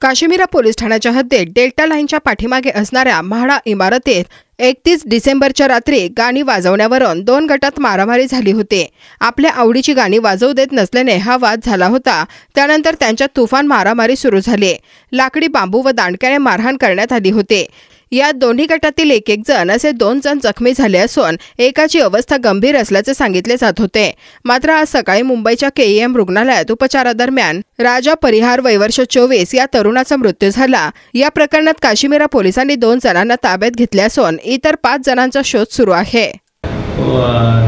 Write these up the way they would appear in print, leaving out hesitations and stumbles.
Kashmira police ठाण्याच्या हद्दीत delta लाईनच्या पाठीमागे असणाऱ्या म्हाडा इमारतीत 31 डिसेंबरच्या रात्री गाणी वाजवण्यावरून 2 गटात मारामारी झाली होती। आपल्या आवडीची गाणी वाजवू देत नसल्याने हा वाद झाला होता। त्यानंतर त्यांच्यात तुफान मारामारी सुरू झाली। लाकडी बांबू व दांडक्याने मारहाण करण्यात आली होती। यात दोन्ही गटातील एक जण असे 2 जण जखमी झाले असून एकाची अवस्था गंभीर असल्याचे सांगितले जात होते। मात्र आज सकाळी मुंबईच्या KEM रुग्णालयात उपचारादरम्यान राजा परिहार वय वर्ष 24 या तरुणाचा मृत्यू झाला। या प्रकरणात काश्मीरा पोलिसांनी 2 जणांना ताब्यात घेतले असून इतर 5 जणांचा शोध सुरू आहे।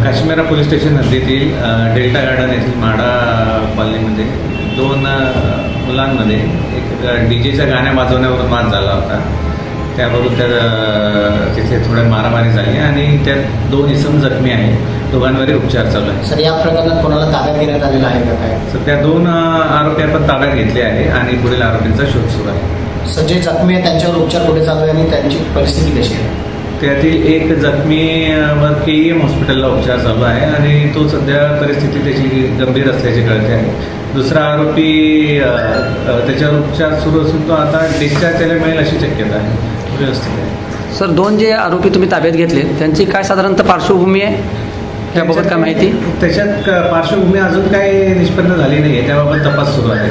काश्मीरा पोलीस स्टेशन हद्दीतील डेल्टा गार्डन येथील म्हाडा कॉलनीमध्ये 2 मुलांमध्ये एक डीजेच्या गाण्या वाजवण्यावरून वाद झाला होता। त्यावरून तिथे थोड्या मारामारी झाली आणि त्यात 2 इसम जखमी आहेत। दोघांवरही उपचार चालू आहे। सर, या प्रकरणात कोणाला ताब्यात घेण्यात आलेला आहे का काय? सध्या 2 आरोपी आपण ताब्यात घेतले आहे आणि पुढील आरोपींचा शोध सुरू आहे। सर, जे जखमी आहे त्यांच्यावर उपचार कुठे चालू आहे आणि त्यांची परिस्थिती कशी आहे? त्यातील एक जखमीवर KEM हॉस्पिटलला उपचार चालू आहे आणि तो सध्या परिस्थिती त्याची गंभीर असल्याचे कळते आहे। दुसरा आरोपी त्याच्यावर उपचार सुरू असून तो आता डिस्चार्ज त्याला मिळेल अशी शक्यता आहे। व्यवस्थित आहे। सर, 2 जे आरोपी तुम्ही ताब्यात घेतले त्यांची काय साधारणतः पार्श्वभूमी आहे, त्याबाबत काय माहिती? त्याच्यात पार्श्वभूमी अजून काही निष्पन्न झाली नाही आहे, त्याबाबत तपास सुरू आहे।